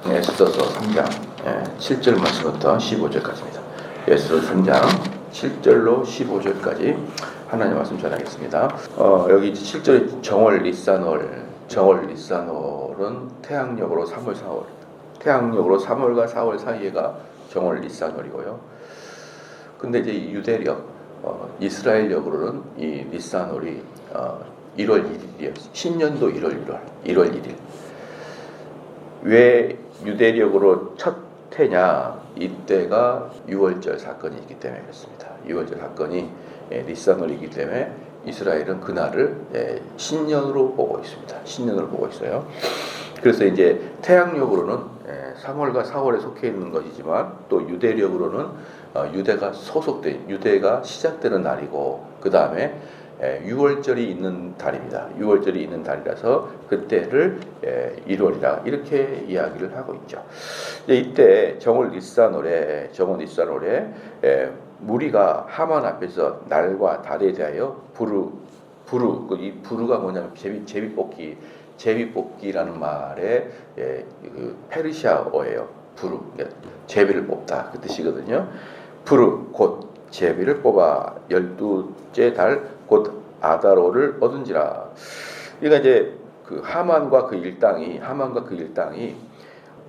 에스더서 3장 7절 말씀부터 15절까지입니다. 에스더 3장 7절로 15절까지 하나님 말씀 전하겠습니다. 여기 7절에 정월 니산월, 정월 니산월은 태양력으로 3월 4월, 태양력으로 3월과 4월 사이에가 정월 니산월이고요. 근데 이제 유대력, 이스라엘력으로는 이 니산월이 1월 1일이에요. 신년도 1월 1일. 왜 유대력으로 첫 해냐? 이때가 유월절 사건이 있기 때문에 그렇습니다. 유월절 사건이 니산월이기 때문에 이스라엘은 그날을 신년으로 보고 있습니다. 신년으로 보고 있어요. 그래서 이제 태양력으로는 3월과 4월에 속해 있는 것이지만 또 유대력으로는 유대가 시작되는 날이고 그 다음에 6월절이 있는 달입니다. 6월절이 있는 달이라서 그때를 1월이라 이렇게 이야기를 하고 있죠. 이때 정월 니산월에 무리가 하만 앞에서 날과 달에 대하여 이 부르가 뭐냐면 제비뽑기라는 말에 그 페르시아어예요. 부르, 그러니까 제비를 뽑다 그 뜻이거든요. 부르 곧 제비를 뽑아 12째 달 곧 아다로를 얻은지라. 그러니까 이제 그 하만과 그 일당이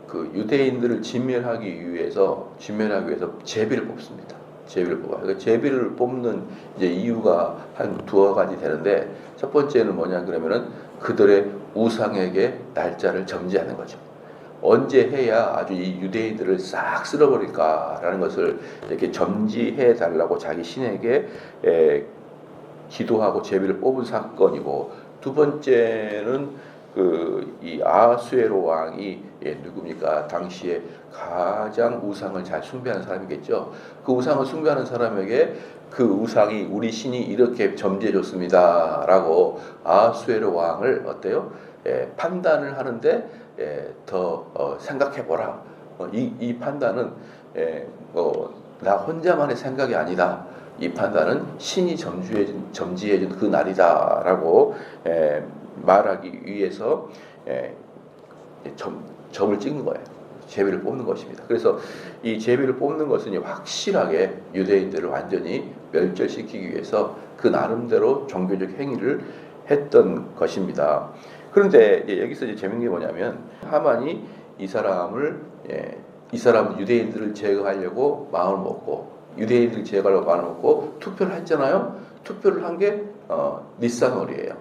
그 유대인들을 진멸하기 위해서 제비를 뽑습니다. 제비를 뽑아. 그러니까 제비를 뽑는 이제 이유가 한 두어 가지 되는데 첫 번째는 뭐냐 그러면은 그들의 우상에게 날짜를 점지하는 거죠. 언제 해야 아주 이 유대인들을 싹 쓸어버릴까라는 것을 이렇게 점지해 달라고 자기 신에게 기도하고 제비를 뽑은 사건이고, 두 번째는 이 아하수에로 왕이 누굽니까? 당시에 가장 우상을 잘 숭배하는 사람이겠죠. 그 우상을 숭배하는 사람에게 그 우상이 우리 신이 이렇게 점지해 줬습니다라고 아하수에로 왕을 어때요? 판단을 하는데 더 생각해보라. 이 판단은 나 혼자만의 생각이 아니다. 이 판단은 신이 점지해준 그 날이다라고 말하기 위해서 점을 찍는 거예요. 제비를 뽑는 것입니다. 그래서 이 제비를 뽑는 것은 확실하게 유대인들을 완전히 멸절시키기 위해서 그 나름대로 종교적 행위를 했던 것입니다. 그런데 이제 여기서 이제 재밌는 게 뭐냐면 하만이 이 사람 유대인들을 제거하려고 마음을 먹고 투표를 했잖아요. 투표를 한 게 니산월이에요.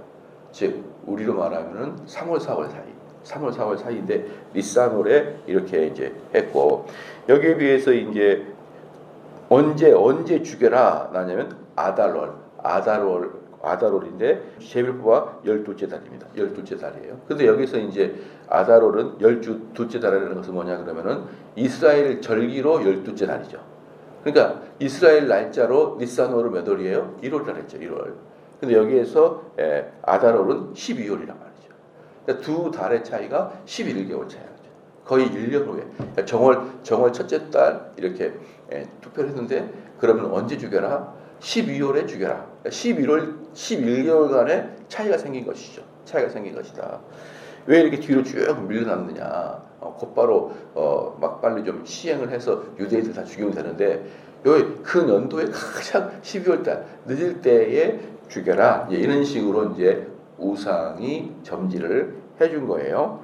즉 우리로 말하면은 3월 4월 사이인데 니산월에 이렇게 이제 했고, 여기에 비해서 이제 언제 죽여라 나냐면 아달월인데 제비를 뽑아 12째 달입니다. 12째 달이에요. 근데 여기서 이제 아달월은 12째 달이라는 것은 뭐냐 그러면은 이스라엘 절기로 12째 달이죠. 그러니까 이스라엘 날짜로 니산월은 몇 월이에요? 1월 달이죠. 1월. 근데 여기에서 아달월은 12월이란 말이죠. 그러니까 두 달의 차이가 11개월 차이죠. 거의 1년 후에. 그러니까 정월 첫째 달 이렇게 투표를 했는데 그러면 언제 죽여라? 12월에 죽여라. 그러니까 11개월간의 차이가 생긴 것이다. 왜 이렇게 뒤로 쭉 밀려났느냐? 곧바로 막 빨리 좀 시행을 해서 유대인들 다 죽이면 되는데 여기 그 연도에 가장 12월 달 늦을 때에 죽여라. 이런 식으로 이제 우상이 점지를 해준 거예요.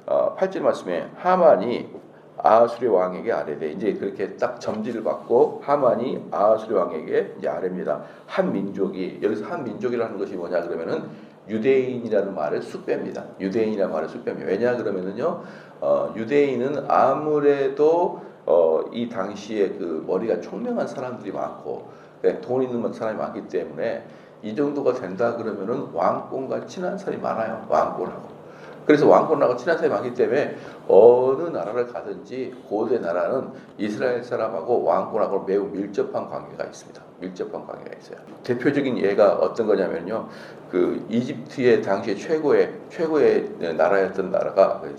8절 말씀에 하만이 아하수리 왕에게 아뢰되, 이제 그렇게 딱 점지를 받고 하만이 아하수리 왕에게 이제 아뢰입니다. 한 민족이, 여기서 한 민족이라는 것이 뭐냐 그러면은 유대인이라는 말을 쑥 뺍니다. 왜냐 그러면은요, 유대인은 아무래도 이 당시에 그 머리가 총명한 사람들이 많고 돈 있는 사람이 많기 때문에 이 정도가 된다 그러면은 왕권과 친한 사람이 많아요. 그래서 왕권하고 친한 사람이 많기 때문에 어느 나라를 가든지 고대 나라는 이스라엘 사람하고 왕권하고 매우 밀접한 관계가 있습니다. 대표적인 예가 어떤 거냐면요. 그 이집트의 당시에 최고의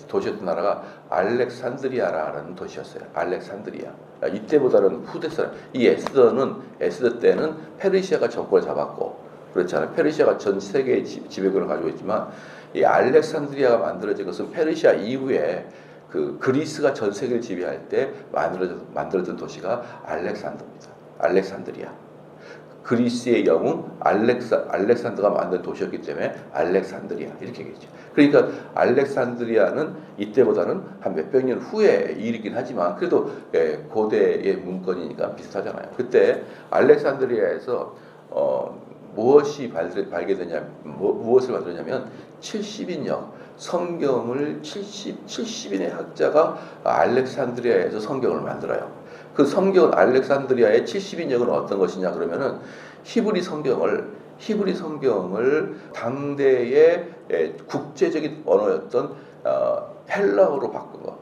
도시였던 나라가 알렉산드리아라는 도시였어요. 알렉산드리아. 이때보다는 후대 사람. 이 에스더 때는 페르시아가 정권을 잡았고, 그렇잖아요. 페르시아가 전 세계의 지배권을 가지고 있지만 이 알렉산드리아가 만들어진 것은 페르시아 이후에 그 그리스가 전 세계를 지배할 때 만들어진 도시가 알렉산더입니다. 알렉산드리아. 그리스의 영웅 알렉산더가 만든 도시였기 때문에 알렉산드리아 이렇게 얘기했죠. 그러니까 알렉산드리아는 이때보다는 한 몇백 년 후에 일이긴 하지만 그래도 고대의 문건이니까 비슷하잖아요. 그때 알렉산드리아에서 무엇이 발견되냐, 무엇을 만들었냐면 70인역 성경을 70인의 학자가 알렉산드리아에서 성경을 만들어요. 그 성경 알렉산드리아의 70인역은 어떤 것이냐 그러면은 히브리 성경을 당대의 국제적인 언어였던 헬라어로 바꾼 거.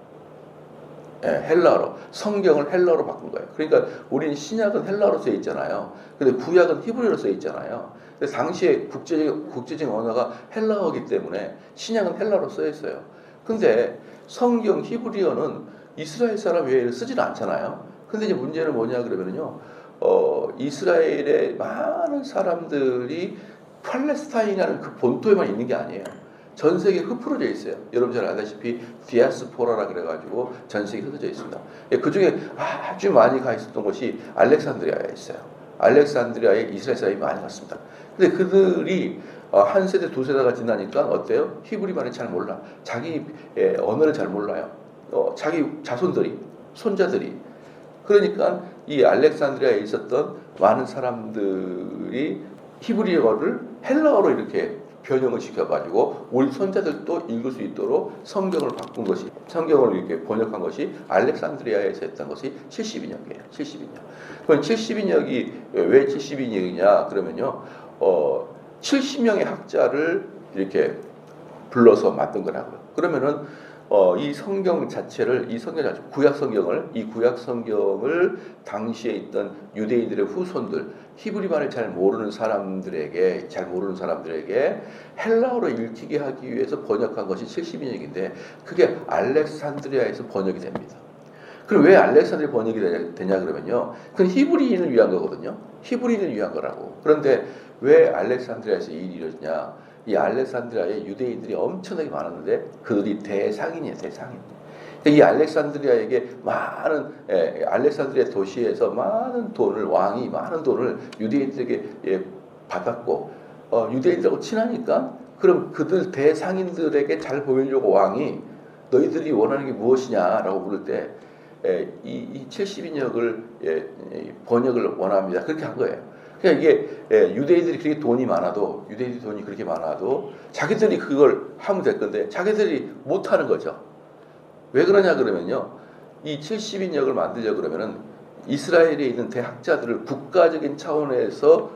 헬라어로 성경을 헬라어로 바꾼 거예요. 그러니까 우리는 신약은 헬라어로 쓰여 있잖아요. 근데 구약은 히브리어로 쓰여 있잖아요. 그래서 당시에 국제적인 언어가 헬라어이기 때문에 신약은 헬라어로 쓰여 있어요. 근데 성경 히브리어는 이스라엘 사람 외에는 쓰지는 않잖아요. 근데 이제 문제는 뭐냐 그러면요, 이스라엘의 많은 사람들이 팔레스타인이라는 그 본토에만 있는 게 아니에요. 전 세계에 흩어져 있어요. 여러분 잘 알다시피 디아스포라라 그래가지고 전 세계에 흩어져 있습니다. 그 중에 아주 많이 가 있었던 곳이 알렉산드리아에 있어요. 알렉산드리아에 이스라엘 사람이 많이 갔습니다. 근데 그들이 한 세대 두 세대가 지나니까 어때요? 히브리말을 잘 몰라. 자기 언어를 잘 몰라요. 자기 자손들이, 손자들이. 그러니까 이 알렉산드리아에 있었던 많은 사람들이 히브리어를 헬라어로 이렇게 변형을 시켜가지고 우리 손자들도 읽을 수 있도록 성경을 바꾼 것이, 성경을 이렇게 번역한 것이 알렉산드리아에서 했던 것이 70인역이에요. 70인역. 그럼 70인역이 왜 70인역이냐 그러면요, 70명의 학자를 이렇게 불러서 만든 거라고요. 그러면은 이 성경 자체를, 구약 성경을 당시에 있던 유대인들의 후손들, 히브리말을 잘 모르는 사람들에게 헬라어로 읽히게 하기 위해서 번역한 것이 70인역인데 그게 알렉산드리아에서 번역이 됩니다. 그럼 왜 알렉산드리아 번역이 되냐 그러면요, 그건 히브리인을 위한 거거든요. 히브리인을 위한 거라고. 그런데 왜 알렉산드리아에서 이 일이 일어났냐? 이 알렉산드리아에 유대인들이 엄청나게 많았는데 그들이 대상인이에요, 대상인. 이 알렉산드리아에게 알렉산드리아 도시에서 왕이 많은 돈을 유대인들에게 받았고, 유대인들하고 친하니까 그럼 그들 대상인들에게 잘 보이려고 왕이 너희들이 원하는 게 무엇이냐라고 물을 때 이 70인역을 번역을 원합니다. 그렇게 한 거예요. 그러니까 이게 유대인들이 그렇게 돈이 그렇게 많아도 자기들이 그걸 하면 될 건데 자기들이 못 하는 거죠. 왜 그러냐 그러면요, 이 70인역을 만들려 그러면은 이스라엘에 있는 대학자들을 국가적인 차원에서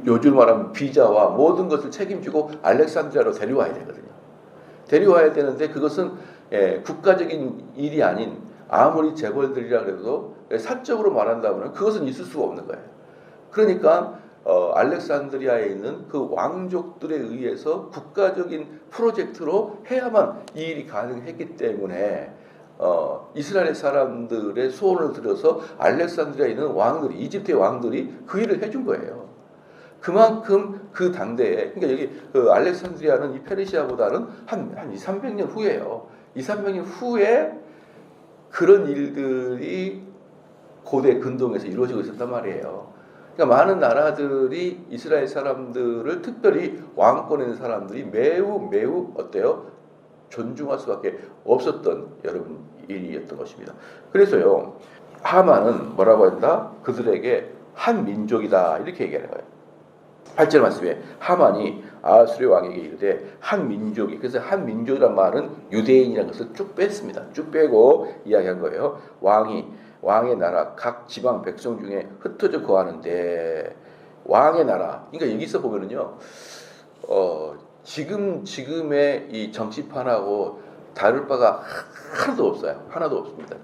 요즘 말하면 비자와 모든 것을 책임지고 알렉산드리아로 데려와야 되거든요. 데려와야 되는데 그것은 국가적인 일이 아닌, 아무리 재벌들이라 그래도 사적으로 말한다면 그것은 있을 수가 없는 거예요. 그러니까 알렉산드리아에 있는 그 왕족들에 의해서 국가적인 프로젝트로 해야만 이 일이 가능했기 때문에 이스라엘 사람들의 소원을 들여서 알렉산드리아에 있는 왕들이, 이집트의 왕들이 그 일을 해준 거예요. 그만큼 그 당대에, 그러니까 여기 그 알렉산드리아는 이 페르시아보다는 한 200~300년 후예요. 200~300년 후에 그런 일들이 고대 근동에서 이루어지고 있었단 말이에요. 그러니까 많은 나라들이 이스라엘 사람들을, 특별히 왕권에 있는 사람들이 매우 어때요? 존중할 수밖에 없었던 여러분 일이었던 것입니다. 그래서요, 하만은 뭐라고 한다? 그들에게 한 민족이다 이렇게 얘기하는 거예요. 8절 말씀에 하만이 아수르 왕에게 이르되 한 민족이, 그래서 한 민족이란 말은 유대인이라는 것을 쭉 뺐습니다. 쭉 빼고 이야기한 거예요. 왕의 나라 각 지방 백성 중에 흩어져 거하는데, 왕의 나라, 그러니까 여기서 보면은요, 지금의 이 정치판하고 다를 바가 하나도 없어요. 하나도 없습니다.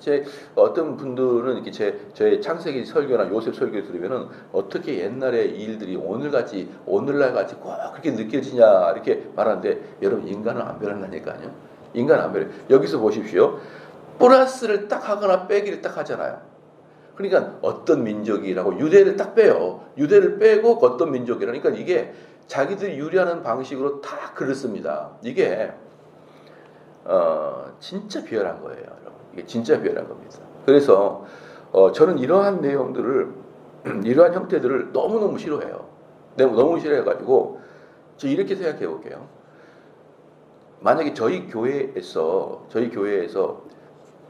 어떤 분들은 이렇게 제 창세기 설교나 요셉 설교 들으면은 어떻게 옛날의 일들이 오늘날 같이 꼭 그렇게 느껴지냐 이렇게 말하는데, 여러분, 인간은 안 변한다니까요. 인간은 안 변해. 여기서 보십시오. 플러스를 딱 하거나 빼기를 딱 하잖아요. 그러니까 어떤 민족이라고 유대를 딱 빼요. 유대를 빼고 어떤 민족이라니까, 그러니까 이게 자기들이 유리하는 방식으로 다 글을 씁니다. 이게 진짜 비열한 거예요. 여러분. 이게 진짜 비열한 겁니다. 그래서 저는 이러한 내용들을 이러한 형태들을 너무너무 싫어해요. 너무 싫어해가지고 저 이렇게 생각해 볼게요. 만약에 저희 교회에서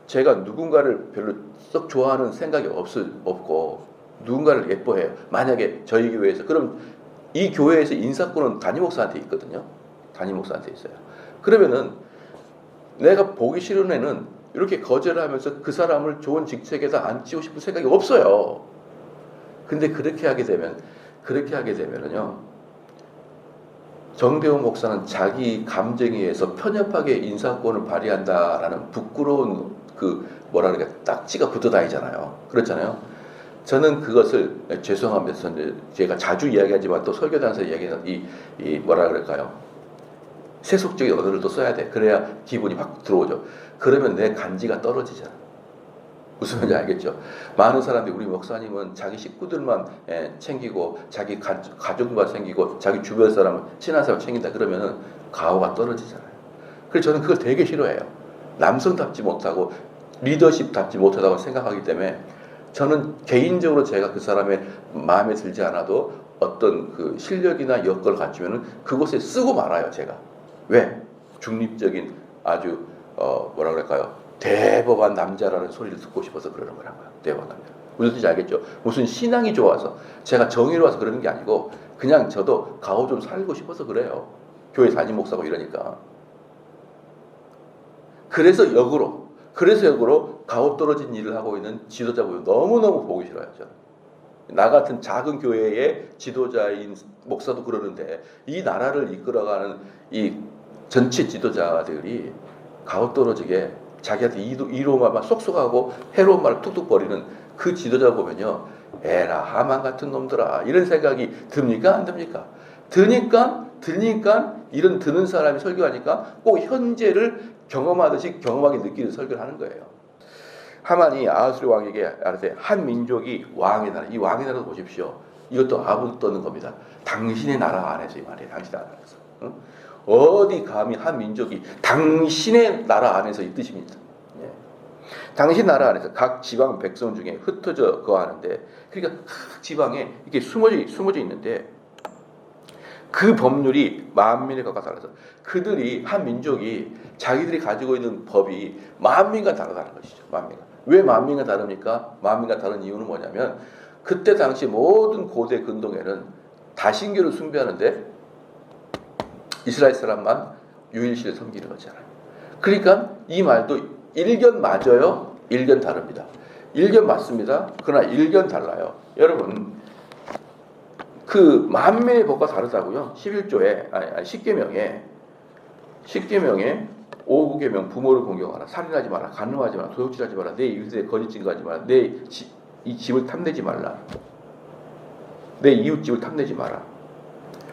제가 누군가를 별로 썩 좋아하는 생각이 없고 누군가를 예뻐해요. 만약에 저희 교회에서 그럼 이 교회에서 인사권은 담임 목사한테 있거든요. 담임 목사한테 있어요. 그러면은 내가 보기 싫은 애는 이렇게 거절하면서 그 사람을 좋은 직책에다 앉히고 싶은 생각이 없어요. 근데 그렇게 하게 되면은요, 정대호 목사는 자기 감정에 의해서 편협하게 인사권을 발휘한다라는 부끄러운 뭐라 그럴까 딱지가 붙어 다니잖아요. 그렇잖아요. 저는 그것을 죄송합니다. 제가 자주 이야기하지만 또 설교단에서 이야기하는 이 뭐라 그럴까요? 세속적인 언어를 또 써야 돼. 그래야 기분이 확 들어오죠. 그러면 내 간지가 떨어지잖아. 무슨 말인지 알겠죠? 많은 사람들이 우리 목사님은 자기 식구들만 챙기고 자기 가족만 챙기고 자기 주변 사람을 친한 사람을 챙긴다 그러면은 가오가 떨어지잖아요. 그래서 저는 그걸 되게 싫어해요. 남성답지 못하고 리더십답지 못하다고 생각하기 때문에 저는 개인적으로 제가 그 사람의 마음에 들지 않아도 어떤 그 실력이나 여건을 갖추면은 그곳에 쓰고 말아요. 제가. 왜? 중립적인 아주 뭐라 그럴까요? 대법한 남자라는 소리를 듣고 싶어서 그러는 거라고요. 대법한 남자. 무슨 뜻인지 알겠죠? 무슨 신앙이 좋아서 제가 정의로워서 그러는 게 아니고 그냥 저도 가오 좀 살고 싶어서 그래요. 교회 담임 목사고 이러니까. 그래서 역으로 가오 떨어진 일을 하고 있는 지도자 보면 너무너무 보기 싫어요. 저는. 나 같은 작은 교회의 지도자인 목사도 그러는데 이 나라를 이끌어가는 이 전체 지도자들이 가오 떨어지게 자기한테 이로만 쏙쏙하고 해로운 말을 툭툭 버리는 그 지도자 보면요. 에라 하만 같은 놈들아 이런 생각이 듭니까? 안 듭니까? 드니까 이런 드는 사람이 설교하니까 꼭 현재를 경험하게 느끼는 설교를 하는 거예요. 하만이 아하수르 왕에게 말하되 한 민족이 왕의 나라, 이 왕의 나라도 보십시오. 이것도 아부 떠는 겁니다. 당신의 나라 안에서 이 말이에요. 당신의 나라 안에서. 응? 어디 감히 한 민족이 당신의 나라 안에서 이 뜻입니다. 예. 당신 나라 안에서 각 지방 백성 중에 흩어져 거하는데, 그러니까 각 지방에 이렇게 숨어져 있는데 그 법률이 만민에 각각 달라서 그들이 한 민족이 자기들이 가지고 있는 법이 만민과 다르다는 것이죠. 만민과. 왜 만민과 다릅니까? 만민과 다른 이유는 뭐냐면 그때 당시 모든 고대 근동에는 다신교를 숭배하는데 이스라엘 사람만 유일신을 섬기는 거잖아요. 그러니까 이 말도 일견 맞아요. 일견 다릅니다. 일견 맞습니다. 그러나 일견 달라요. 여러분 그 만민의 법과 다르다고요. 11조에 10계명에 5계명 부모를 공경하라, 살인하지 마라, 간음하지 마라, 도둑질하지 마라, 내 이웃에 거짓 증거하지 마라, 이 집을 탐내지 말라, 내 이웃 집을 탐내지 마라,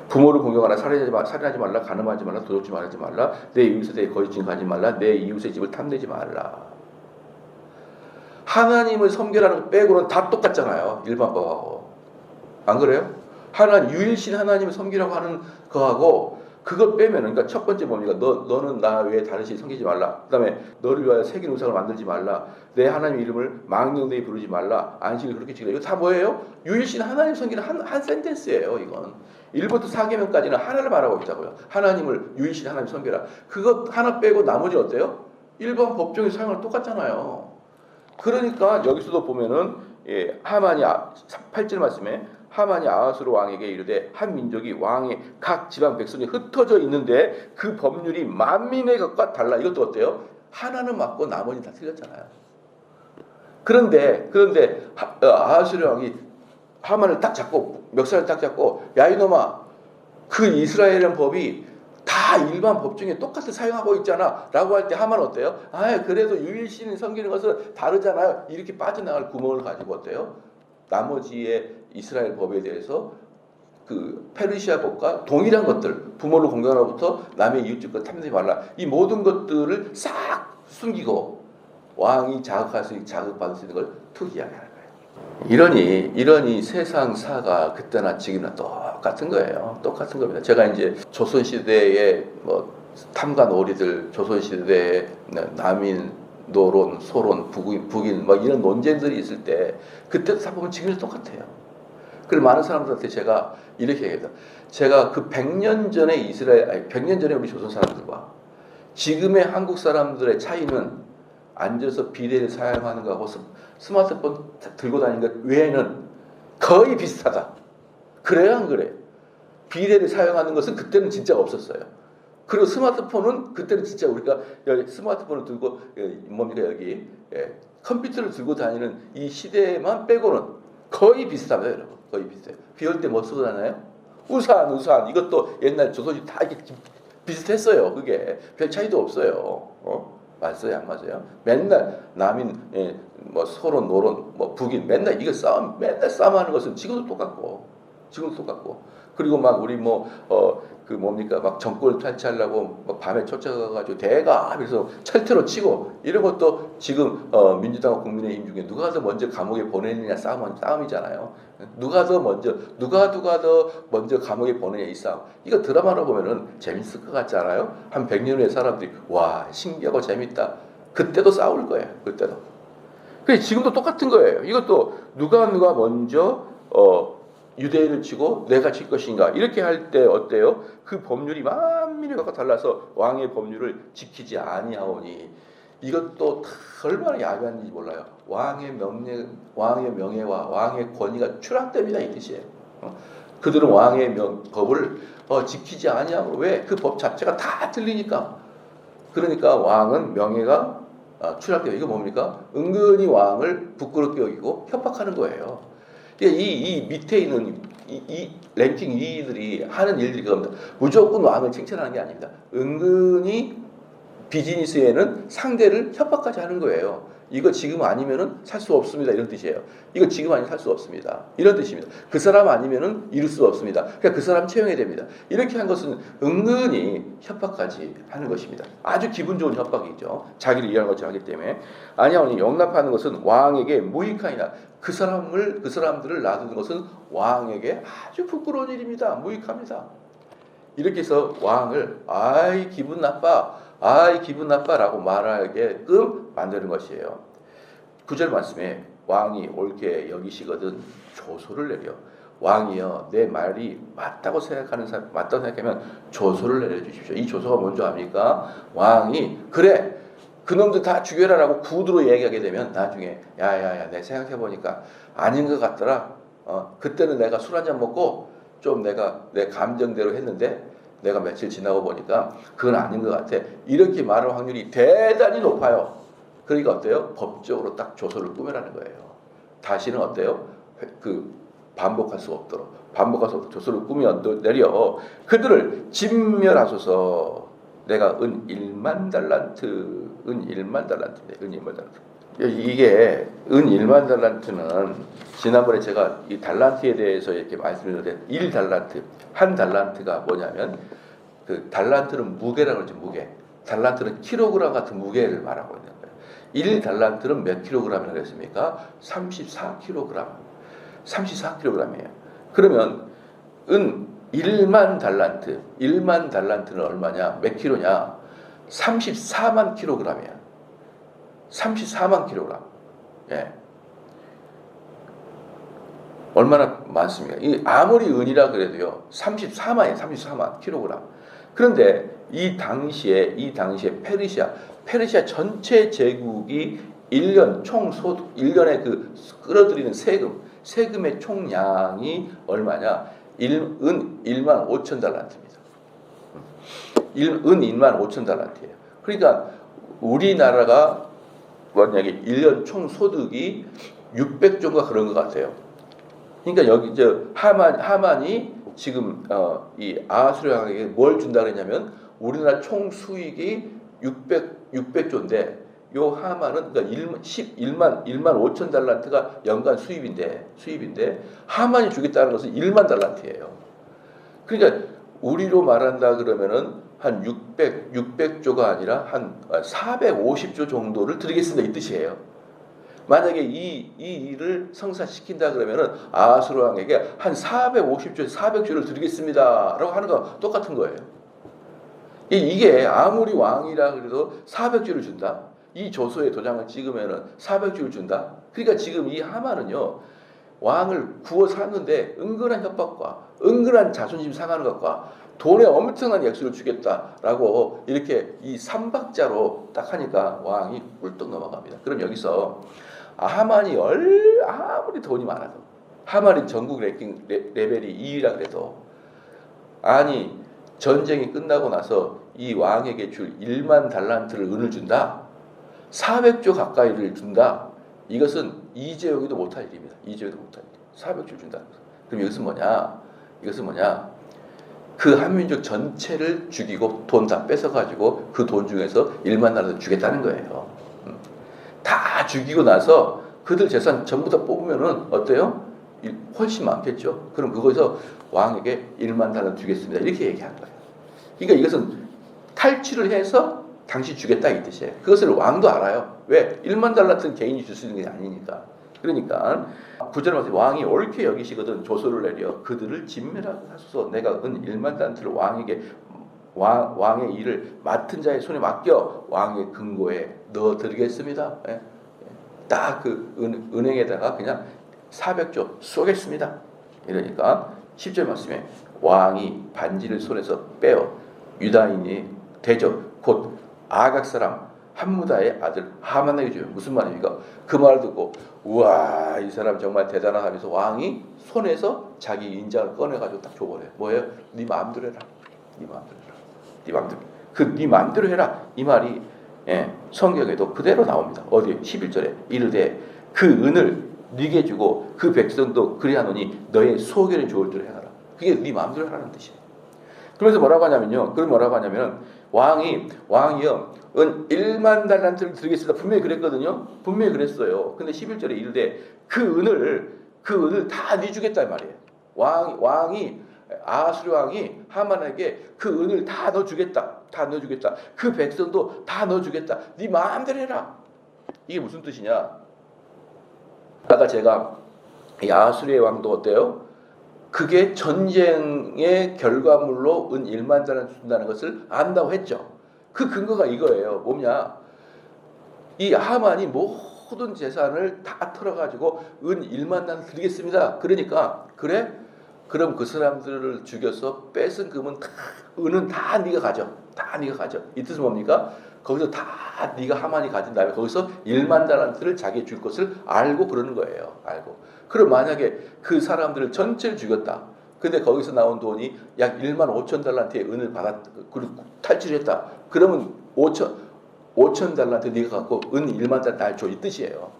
부모를 공경하라, 살인하지 말라, 간음하지 말라, 도둑질 말하지 말라, 내 이웃에 대해 거짓 증거하지 말라, 내 이웃의 집을 탐내지 말라. 하나님을 섬기라는 거 빼고는 다 똑같잖아요. 일반법하고. 안 그래요? 유일신 하나님을 섬기라고 하는 거하고 그걸 빼면은, 그러니까 첫 번째 뭡니까? 너는 나 외에 다른 신 섬기지 말라. 그 다음에 너를 위하여 새긴 우상을 만들지 말라. 내 하나님 이름을 망령되이 부르지 말라. 안식을 그렇게 지키라. 이거 다 뭐예요? 유일신 하나님 섬기는 한 센텐스예요. 이건 1부터 4계명까지는 하나를 말하고 있자고요. 하나님을 유일신 하나님 섬기라. 그거 하나 빼고 나머지 어때요? 일반 법정의 사용을 똑같잖아요. 그러니까 여기서도 보면은 하만이 8절 말씀에 하만이 아하수르 왕에게 이르되 한 민족이 왕의 각 지방 백성이 흩어져 있는데 그 법률이 만민의 것과 달라. 이것도 어때요? 하나는 맞고 나머지는 다 틀렸잖아요. 그런데 아하수르 왕이 하만을 딱 잡고 멱살을 딱 잡고 야 이놈아 그 이스라엘의 법이 다 일반 법중에 똑같이 사용하고 있잖아 라고 할 때 하만은 어때요? 그래도 유일신을 섬기는 것은 다르잖아요. 이렇게 빠져나갈 구멍을 가지고 어때요? 나머지의 이스라엘 법에 대해서 그 페르시아 법과 동일한 것들, 부모를 공경하로부터 남의 이웃집과 탐내지 말라, 이 모든 것들을 싹 숨기고 왕이 자극받을 수 있는 걸 툭 이야기하는 거예요. 이러니 세상사가 그때나 지금이나 똑같은 거예요. 똑같은 겁니다. 제가 이제 조선시대에 탐관오리들 조선시대에 남인, 노론, 소론, 북인 막 이런 논쟁들이 있을 때 그때도 다 보면 지금도 똑같아요. 그래서 많은 사람들한테 제가 이렇게 얘기합니다. 제가 그 100년 전에 100년 전에 우리 조선 사람들과 지금의 한국 사람들의 차이는 앉아서 비대를 사용하는 거하고 스마트폰 들고 다니는 것 외에는 거의 비슷하다. 그래요, 안 그래요? 비대를 사용하는 것은 그때는 진짜 없었어요. 그리고 스마트폰은 그때는 진짜 우리가 스마트폰을 들고 뭡니까 여기 컴퓨터를 들고 다니는 이 시대만 빼고는 거의 비슷합니다, 여러분. 거의 비슷해요. 비 올 때 뭐 쓰고 다녀요? 우산. 이것도 옛날 조선시 다 이렇게 비슷했어요. 그게 별 차이도 없어요. 맞아요, 안 맞아요? 맨날 남인, 뭐 소론, 노론, 뭐 북인 맨날 싸움하는 것은 지금도 똑같고. 그리고 막 우리 그 뭡니까 막 정권을 탈취하려고 막 밤에 쫓아가가지고 대가 그래서 철퇴로 치고 이런 것도 지금 민주당과 국민의힘 중에 누가 더 먼저 감옥에 보내느냐 싸움이잖아요. 누가 더 먼저 감옥에 보내냐 이 싸움. 이거 드라마로 보면은 재밌을 것 같지 않아요? 한 100년 후에 사람들이 와 신기하고 재밌다. 그때도 싸울 거예요. 그때도. 그래 지금도 똑같은 거예요. 이것도 누가 먼저 유대인을 치고 내가 칠 것인가 이렇게 할 때 어때요? 그 법률이 만민이 각각 달라서 왕의 법률을 지키지 아니하오니 이것도 얼마나 야비한지 몰라요. 왕의 명예와 왕의 권위가 추락됩니다 이 뜻이에요. 그들은 왕의 법을 지키지 아니하고 왜? 그 법 자체가 다 틀리니까. 그러니까 왕은 명예가 추락돼요. 이거 뭡니까? 은근히 왕을 부끄럽게 여기고 협박하는 거예요. 이 밑에 있는 이 랭킹 2위들이 하는 일들이 그겁니다. 무조건 왕을 칭찬하는 게 아닙니다. 은근히 비즈니스에는 상대를 협박까지 하는 거예요. 이거 지금 아니면은 살 수 없습니다. 이런 뜻이에요. 이거 지금 아니면 살 수 없습니다. 이런 뜻입니다. 그 사람 아니면은 이룰 수 없습니다. 그러니까 그 사람 채용해야 됩니다. 이렇게 한 것은 은근히 협박까지 하는 것입니다. 아주 기분 좋은 협박이죠. 자기를 이해하는 것처럼 하기 때문에. 아니하오니 용납하는 것은 왕에게 무익하니라. 그 사람들을 놔두는 것은 왕에게 아주 부끄러운 일입니다. 무익합니다. 이렇게 해서 왕을 기분 나빠라고 말하게끔 만드는 것이에요. 9절 말씀에 왕이 옳게 여기시거든 조소를 내려. 왕이여 내 말이 맞다고 생각하면 조소를 내려주십시오. 이 조소가 뭔지 압니까? 왕이 그래 그놈들 다 죽여라라고 구두로 얘기하게 되면 나중에 야야야 내 생각해보니까 아닌 것 같더라. 그때는 내가 술 한잔 먹고 좀 내가 내 감정대로 했는데 내가 며칠 지나고 보니까 그건 아닌 것 같아. 이렇게 말할 확률이 대단히 높아요. 그러니까 어때요? 법적으로 딱 조서를 꾸며라는 거예요. 다시는 어때요? 반복할 수 없도록 조서를 꾸며 내려 그들을 진멸하소서. 내가 은 1만 달란트입니다. 이게 은 1만 달란트는 지난번에 제가 이 달란트에 대해서 이렇게 말씀드렸는데 1달란트 한 달란트가 뭐냐면 그 달란트는 무게라고 그러죠. 무게. 달란트는 킬로그램 같은 무게를 말하고 있는 거예요. 1달란트는 몇 킬로그램이라고 그랬습니까? 34킬로그램. 34킬로그램이에요. 그러면 은 1만 달란트는 얼마냐? 몇 킬로냐? 34만 킬로그램이야. 34만 킬로그램. 예. 얼마나 많습니까? 아무리 은이라 그래도요. 34만 킬로그램. 그런데 이 당시에 페르시아 전체 제국이 1년 총소득 1년에 그 끌어들이는 세금의 총량이 얼마냐? 은 1만 5천 달란트입니다. 은 1만 5천 달란트예요. 그러니까 우리나라가 만약에 1년 총 소득이 600조가 그런 것 같아요. 그러니까 여기 하만이 지금 이 아수르왕에게 뭘 준다 그랬냐면 우리나라 총 수익이 600조인데 요 하만은 그러니까 1만 5천 달란트가 연간 수입인데 하만이 주겠다는 것은 1만 달란트예요. 그러니까 우리로 말한다 그러면은 한 600조가 아니라 한 450조 정도를 드리겠습니다 이 뜻이에요. 만약에 이 일을 성사시킨다 그러면은 아수르 왕에게 한 450조, 400조를 드리겠습니다라고 하는 거 똑같은 거예요. 이게 아무리 왕이라 그래도 400주를 준다. 이 조서에 도장을 찍으면은 400주를 준다. 그러니까 지금 이 하만은요, 왕을 구워 샀는데 은근한 협박과 은근한 자존심 상하는 것과 돈에 엄청난 액수를 주겠다라고 이렇게 이 삼박자로 딱 하니까 왕이 꿀떡 넘어갑니다. 그럼 여기서 하만이 아무리 돈이 많아도, 하만이 전국 랭킹 레벨이 2위라 그래도, 아니 전쟁이 끝나고 나서 이 왕에게 줄 1만 달란트를 은을 준다, 400조 가까이를 준다, 이것은 이재용이도 못할 일입니다. 이재용이도 못할 일. 400조 준다. 그럼 이것은 뭐냐? 이것은 뭐냐? 그 한민족 전체를 죽이고 돈 다 뺏어가지고 그 돈 중에서 1만 달란트 주겠다는 거예요. 다 죽이고 나서 그들 재산 전부 다 뽑으면은 어때요? 훨씬 많겠죠. 그럼 그거에서 왕에게 1만 달란트 주겠습니다. 이렇게 얘기한 거예요. 그러니까 이것은 탈취를 해서 당시 주겠다 이 뜻이에요. 그것을 왕도 알아요. 왜? 1만 달란트는 개인이 줄 수 있는 게 아니니까. 그러니까 구절에 말해 왕이 옳게 여기시거든 조서를 내려 그들을 진멸하게 하소서. 내가 은 1만 달란트를 왕에게 왕의 일을 맡은 자의 손에 맡겨 왕의 금고에 넣어 드리겠습니다. 예? 딱 그 은행에다가 그냥 400조 쏘겠습니다. 이러니까 10절 말씀에 왕이 반지를 손에서 빼어 유다인이 대적 곧 아각 사람 함무다의 아들 하만에게 줘요. 무슨 말입니까? 그 말을 듣고 우와 이 사람 정말 대단하다 하면서 왕이 손에서 자기 인장을 꺼내가지고 딱 줘버려요. 뭐예요? 네 마음대로 해라. 네 마음대로 해라. 네 마음대로. 네 마음대로 해라. 이 말이 성경에도 그대로 나옵니다. 어디 11절에 이르되 그 은을 네게 주고 그 백성도 그리하노니 너의 소견에 좋을 대로 행하라. 그게 네 마음대로 하라는 뜻이에요. 그래서 뭐라고 하냐면요. 그럼 뭐라고 하냐면 왕이요 은 1만 달란트를 드리겠습니다. 분명히 그랬거든요. 분명히 그랬어요. 근데 11절에 이르되 그 은을 다 네 주겠다 말이에요. 왕이 아수르 왕이 하만에게 그 은을 다 넣어주겠다. 다 넣어주겠다. 그 백성도 다 넣어주겠다. 네 마음대로 해라. 이게 무슨 뜻이냐? 아까 제가 이 아수르의 왕도 어때요? 그게 전쟁의 결과물로 은 1만 달란트 준다는 것을 안다고 했죠. 그 근거가 이거예요. 뭐냐? 이 하만이 모든 재산을 다 털어가지고 은 1만 달란트 드리겠습니다. 그러니까 그래? 그럼 그 사람들을 죽여서 뺏은 금은 은은 다 네가 가져. 다 네가 가져. 이 뜻은 뭡니까? 거기서 다 네가 하만이 가진 다음에 거기서 1만 달란트를 자기에 줄 것을 알고 그러는 거예요. 알고. 그럼 만약에 그 사람들을 전체를 죽였다. 근데 거기서 나온 돈이 약 1만 5천 달란트의 은을 그리고 탈취했다. 그러면 5천 달란트 네가 갖고 은 1만 달란트 날 줘. 이 뜻이에요.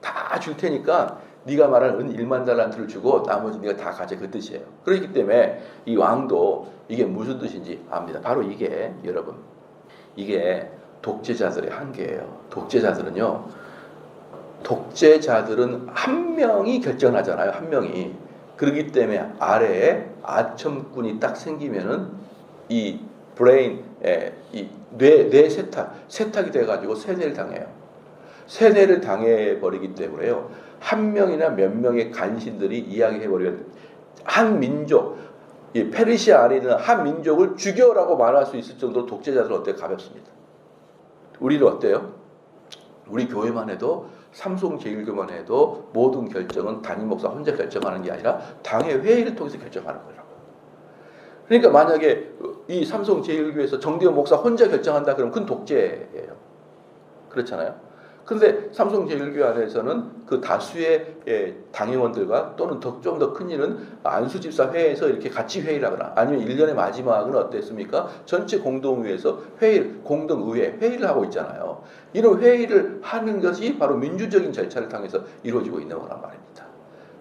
다 줄 테니까 네가 말한 은 1만 달란트를 주고 나머지 네가 다 가져. 그 뜻이에요. 그렇기 때문에 이 왕도 이게 무슨 뜻인지 압니다. 바로 이게 여러분 이게 독재자들의 한계예요. 독재자들은 한 명이 결정하잖아요. 한 명이. 그렇기 때문에 아래에 아첨꾼이 딱 생기면은 이 브레인, 이 뇌 세탁이 돼가지고 세뇌를 당해요. 세뇌를 당해버리기 때문에요. 한 명이나 몇 명의 간신들이 이야기해버리면 한 민족, 이 페르시아 안에 있는 한 민족을 죽여라고 말할 수 있을 정도로 독재자들은 어때요? 가볍습니다. 우리는 어때요? 우리 교회만 해도 삼성 제일교만 해도 모든 결정은 담임 목사 혼자 결정하는 게 아니라 당회 회의를 통해서 결정하는 거라고. 그러니까 만약에 이 삼성 제일교에서 정대원 목사 혼자 결정한다 그러면 그건 독재예요. 그렇잖아요. 그런데 삼성 제일교 안에서는 그 다수의 당회원들과 또는 좀 더 큰 일은 안수집사 회에서 이렇게 같이 회의를 하거나 아니면 1년의 마지막은 어땠습니까? 전체 공동회에서 공동의회 회의를 하고 있잖아요. 이런 회의를 하는 것이 바로 민주적인 절차를 통해서 이루어지고 있는 거란 말입니다.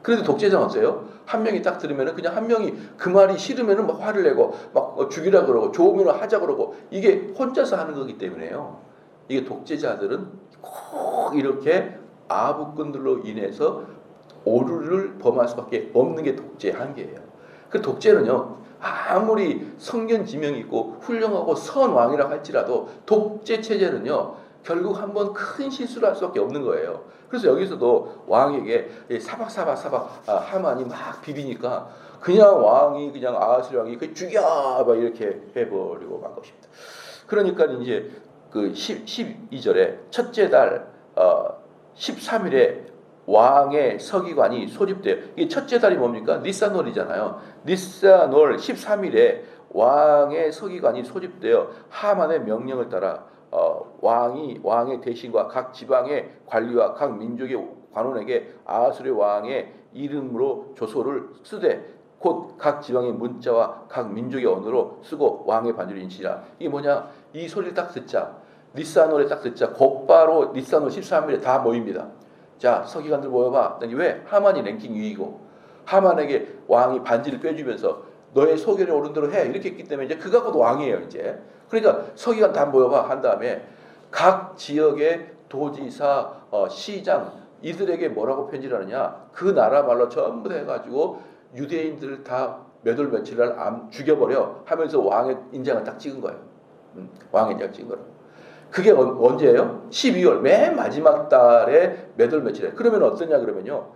그래도 독재자는 어때요? 한 명이 딱 들으면 그냥 한 명이 그 말이 싫으면 막 화를 내고 막 죽이라 그러고 좋으면 하자 그러고 이게 혼자서 하는 거기 때문에요. 이게 독재자들은 꼭 이렇게 아부꾼들로 인해서 오류를 범할 수밖에 없는 게 독재의 한계예요. 그 독재는요, 아무리 성견지명이 있고 훌륭하고 선 왕이라고 할지라도 독재 체제는요, 결국 한번 큰 실수를 할 수밖에 없는 거예요. 그래서 여기서도 왕에게 사박 하만이 막 비비니까 그냥 왕이 그냥 아하스랴 왕이 그 죽여 막 이렇게 해버리고 만 것입니다. 그러니까 이제 그 12절에 첫째 달 13일에 왕의 서기관이 소집돼요. 이 첫째 달이 뭡니까? 니산월이잖아요. 니산월 13일에 왕의 서기관이 소집되어 하만의 명령을 따라 왕의 대신과 각 지방의 관리와 각 민족의 관원에게 아하수르 왕의 이름으로 조서를 쓰되 곧 각 지방의 문자와 각 민족의 언어로 쓰고 왕의 반주를 인치라. 이게 뭐냐? 이 소리를 딱 듣자, 니산월에 딱 듣자 곧바로 니산월 13일에 다 모입니다. 자, 서기관들 모여봐. 왜? 하만이 랭킹 2위고 하만에게 왕이 반지를 빼주면서 너의 소견이 옳은 대로 해 이렇게 했기 때문에 이제 그가 곧 왕이에요. 이제 그러니까 서기관 다 모여봐 한 다음에 각 지역의 도지사, 시장 이들에게 뭐라고 편지를 하느냐? 그 나라 말로 전부 다 해가지고 유대인들을 다 몇 월 며칠 날 죽여버려 하면서 왕의 인장을 딱 찍은 거예요. 왕의 인장을 찍은 거예요. 그게 언제예요? 12월 맨 마지막 달에 몇 월 며칠에. 그러면 어떠냐 그러면요,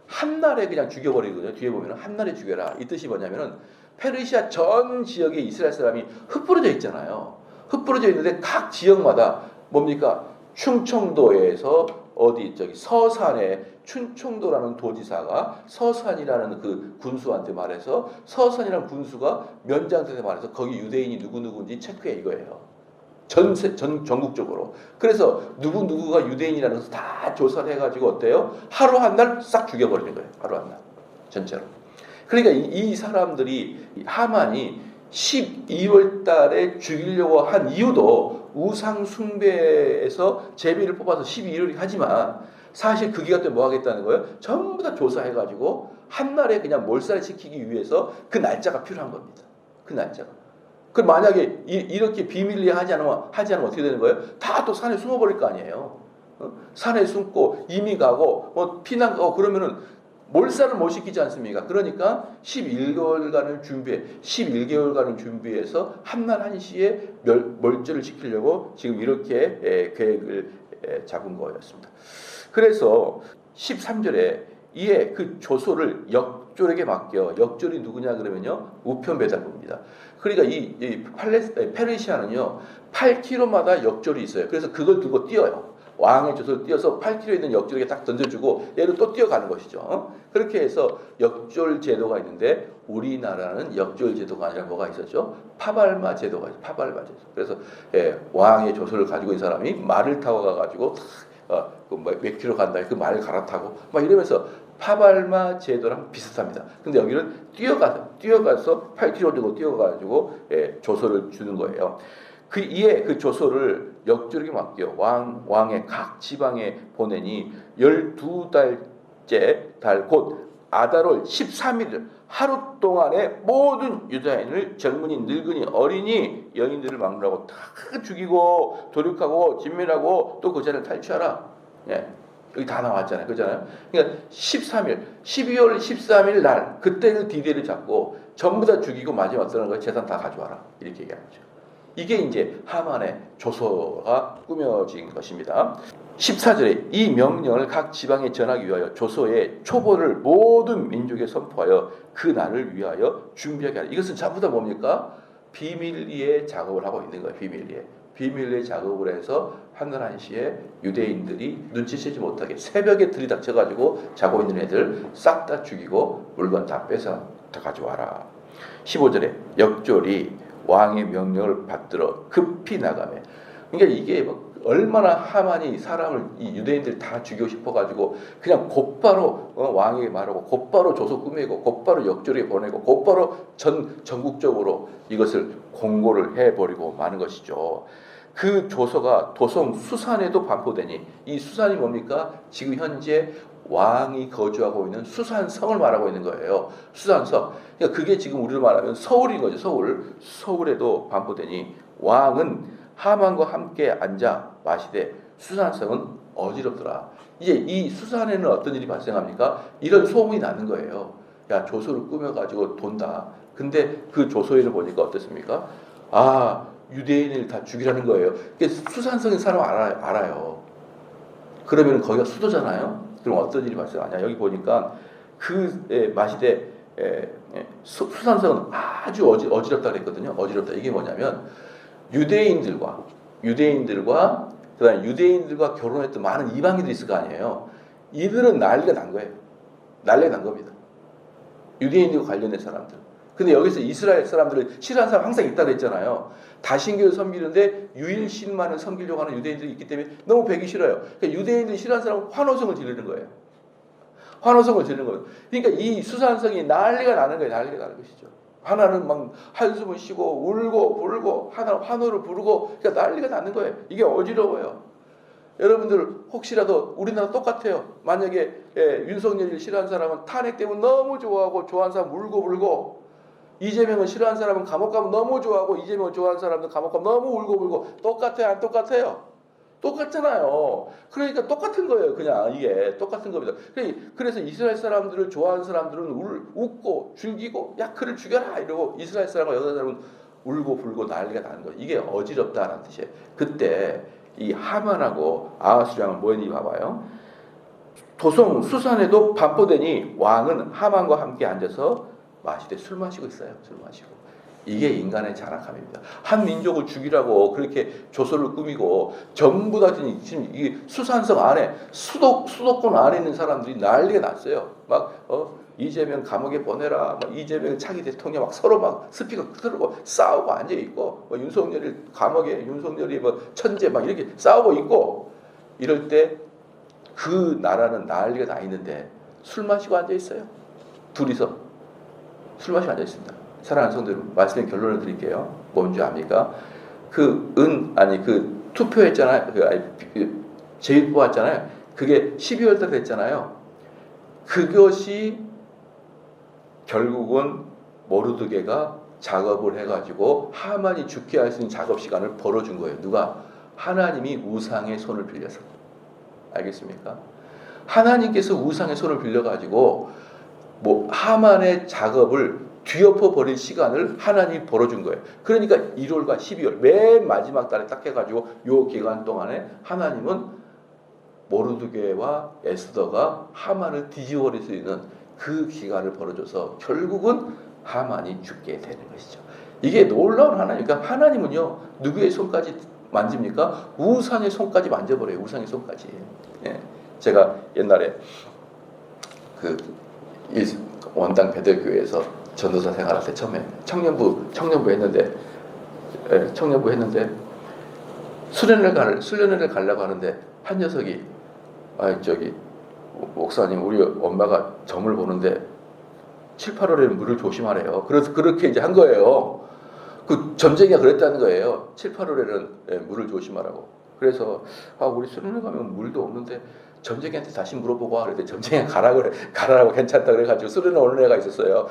한 날에 그냥 죽여버리거든요. 뒤에 보면 한 날에 죽여라. 이 뜻이 뭐냐면은 페르시아 전 지역에 이스라엘 사람이 흩뿌려져 있잖아요. 흩뿌려져 있는데 각 지역마다 뭡니까? 충청도에서 서산에 춘청도라는 도지사가 서산이라는 그 군수한테 말해서 서산이라는 군수가 면장한테 말해서 거기 유대인이 누구누구인지 체크해 이거예요. 전국적으로. 그래서 누구가 유대인이라는 것을 다 조사를 해가지고 어때요? 하루 한 날 싹 죽여버리는 거예요. 하루 한 날. 전체로. 그러니까 이 사람들이 하만이 12월 달에 죽이려고 한 이유도 우상 숭배에서 제비를 뽑아서 12월이 하지만 사실 그 기간 때 뭐 하겠다는 거예요? 전부 다 조사해가지고 한 날에 그냥 몰살을 시키기 위해서 그 날짜가 필요한 겁니다. 그 날짜가. 그 만약에 이렇게 비밀리에 하지 않으면 어떻게 되는 거예요? 다 또 산에 숨어버릴 거 아니에요. 산에 숨고 이미 가고 피난 가고 그러면은 몰살을 못 시키지 않습니까? 그러니까 11개월간을 준비해서 한날 한시에 몰절을 시키려고 지금 이렇게 계획을 잡은 거였습니다. 그래서 13절에 이에 그 조소를 역졸에게 맡겨. 역졸이 누구냐 그러면요, 우편배달부입니다. 그러니까 이 페르시아는요 8km마다 역졸이 있어요. 그래서 그걸 들고 뛰어요. 왕의 조소를 띄어서 8km 있는 역졸에게 딱 던져주고 얘를 또 뛰어가는 것이죠. 그렇게 해서 역졸 제도가 있는데 우리나라는 역졸 제도가 아니라 뭐가 있었죠? 파발마 제도가 있어요. 파발마 제도. 그래서 왕의 조소를 가지고 있는 사람이 말을 타고 가가지고 몇 킬로 간다 그 말을 갈아타고 막 이러면서 파발마 제도랑 비슷합니다. 근데 여기는 뛰어가서 8km 정도 뛰어가지고 조소를 주는 거예요. 이에 그 조소를 역졸에게 맡겨 왕의 각 지방에 보내니 12달째 달 곧 아달월 13일 하루 동안에 모든 유다인을 젊은이 늙은이 어린이 여인들을 막느라고 다 죽이고 도륙하고 진멸하고 또 그 자리를 탈취하라. 여기 다 나왔잖아요. 그렇잖아요. 그러니까 12월 13일 날 그때를 디데이를 잡고 전부 다 죽이고 마지막 어떤 거 재산 다 가져와라. 이렇게 얘기하는 거죠. 이게 이제 하만의 조서가 꾸며진 것입니다. 14절에 이 명령을 각 지방에 전하기 위하여 조서의 초본을 모든 민족에 선포하여 그 날을 위하여 준비하게 하라. 이것은 전부 다 뭡니까? 비밀리에 작업을 하고 있는 거예요. 비밀리에 작업을 해서 한날 한시에 유대인들이 눈치채지 못하게 새벽에 들이닥쳐가지고 자고 있는 애들 싹 다 죽이고 물건 다 뺏어 다 가져와라. 15절에 역졸이 왕의 명령을 받들어 급히 나가매. 그러니까 이게 얼마나 하만이 사람을 이 유대인들 다 죽이고 싶어가지고 그냥 곧바로 왕에게 말하고 곧바로 조서 꾸미고 곧바로 역졸에 보내고 곧바로 전국적으로 이것을 공고를 해버리고 마는 것이죠. 그 조서가 도성 수산에도 반포되니 이 수산이 뭡니까? 지금 현재 왕이 거주하고 있는 수산성을 말하고 있는 거예요. 수산성. 그러니까 그게 지금 우리로 말하면 서울인 거죠. 서울에도 반포되니 왕은 하만과 함께 앉아 마시되 수산성은 어지럽더라. 이제 이 수산에는 어떤 일이 발생합니까? 이런 소문이 나는 거예요. 야, 조소를 꾸며가지고 돈다. 근데 그 조소에를 보니까 어떻습니까? 유대인을 다 죽이라는 거예요. 수산성인 사람 알아요. 그러면 거기가 수도잖아요. 그럼 어떤 일이 발생하냐? 여기 보니까 마시되 수산성은 아주 어지럽다 그랬거든요. 어지럽다. 이게 뭐냐면 유대인들과 그다음에 유대인들과 결혼했던 많은 이방인들이 있을 거 아니에요. 이들은 난리가 난 거예요. 난리가 난 겁니다. 유대인들과 관련된 사람들. 근데 여기서 이스라엘 사람들을 싫어하는 사람 항상 있다고 했잖아요. 다신교를 섬기는데 유일신만을 섬기려고 하는 유대인들이 있기 때문에 너무 배기 싫어요. 그러니까 유대인들이 싫어하는 사람은 환호성을 지르는 거예요. 환호성을 지르는 거예요. 그러니까 이 수산성이 난리가 나는 거예요. 난리가 나는 것이죠. 하나는 막 한숨을 쉬고 울고 불고, 하나는 환호를 부르고, 그러니까 난리가 나는 거예요. 이게 어지러워요. 여러분들 혹시라도 우리나라 똑같아요. 만약에 윤석열을 싫어하는 사람은 탄핵 때문에 너무 좋아하고, 좋아하는 사람 울고 불고, 이재명을 싫어하는 사람은 감옥 가면 너무 좋아하고, 이재명을 좋아하는 사람은 감옥 가면 너무 울고 불고. 똑같아요? 안 똑같아요? 똑같잖아요. 그러니까 똑같은 거예요. 그냥 이게 똑같은 겁니다. 그래서 이스라엘 사람들을 좋아하는 사람들은 웃고 즐기고, 야 그를 죽여라 이러고, 이스라엘 사람과 여자 사람은 울고 불고 난리가 나는 거예요. 이게 어지럽다는 뜻이에요. 그때 이 하만하고 아하수량은 뭐였는지 봐봐요. 도성 수산에도 반포되니 왕은 하만과 함께 앉아서 마시되, 술 마시고 있어요. 술 마시고. 이게 인간의 잔악함입니다. 한 민족을 죽이라고 그렇게 조서를 꾸미고, 전부 다 지금 이 수산성 안에 수도권 안에 있는 사람들이 난리가 났어요. 막 이재명 감옥에 보내라, 막 이재명 차기 대통령 막 서로 막 스피커 틀고 싸우고 앉아 있고, 윤석열이 감옥에, 윤석열이 뭐 천재 막 이렇게 싸우고 있고, 이럴 때 그 나라는 난리가 나 있는데 술 마시고 앉아 있어요. 둘이서 술 마시고 앉아 있습니다. 사랑하는 성도들, 말씀의 결론을 드릴게요. 뭔지 압니까? 그 투표했잖아요. 제일 뽑았잖아요. 그게 12월 달에 됐잖아요. 그것이 결국은 모르드게가 작업을 해가지고 하만이 죽게 할 수 있는 작업 시간을 벌어준 거예요. 누가? 하나님이 우상의 손을 빌려서. 알겠습니까? 하나님께서 우상의 손을 빌려가지고 하만의 작업을 뒤엎어 버릴 시간을 하나님이 벌어준 거예요. 그러니까 1월과 12월 맨 마지막 달에 딱 해가지고 요 기간 동안에 하나님은 모르드게와 에스더가 하만을 뒤집어버릴 수 있는 그 기간을 벌어줘서 결국은 하만이 죽게 되는 것이죠. 이게 놀라운 하나님. 그러니까 하나님은요, 누구의 손까지 만집니까? 우상의 손까지 만져버려요. 우상의 손까지. 예. 제가 옛날에 그 원당 베들교회에서 전도사 생활할 때 처음에 청년부 했는데, 수련회를 가려고 하는데 한 녀석이, 목사님, 우리 엄마가 점을 보는데 7, 8월에는 물을 조심하래요. 그래서 그렇게 이제 한 거예요. 그 점쟁이가 그랬다는 거예요. 7, 8월에는 물을 조심하라고. 그래서 우리 수련회 가면 물도 없는데 점쟁이한테 다시 물어보고 와. 그랬더니 점쟁이가 가라고 괜찮다 그래가지고 수련회 오는 애가 있었어요.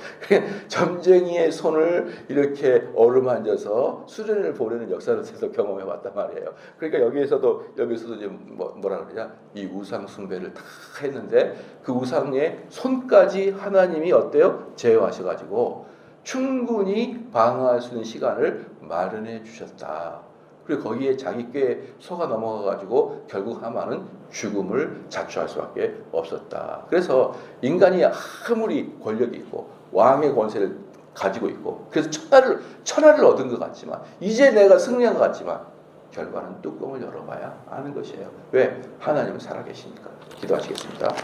점쟁이의 손을 이렇게 어루만져서 수련회를 보내는 역사를 계속 경험해봤단 말이에요. 그러니까 여기에서도 이제 뭐라 그러냐, 이 우상 숭배를 다 했는데 그 우상의 손까지 하나님이 어때요? 제어하셔가지고 충분히 방어할 수 있는 시간을 마련해 주셨다. 그리고 거기에 자기 꾀에 속아 넘어가가지고 결국 하만은 죽음을 자초할 수밖에 없었다. 그래서 인간이 아무리 권력이 있고 왕의 권세를 가지고 있고, 그래서 천하를 얻은 것 같지만, 이제 내가 승리한 것 같지만, 결과는 뚜껑을 열어봐야 아는 것이에요. 왜? 하나님은 살아계시니까. 기도하시겠습니다.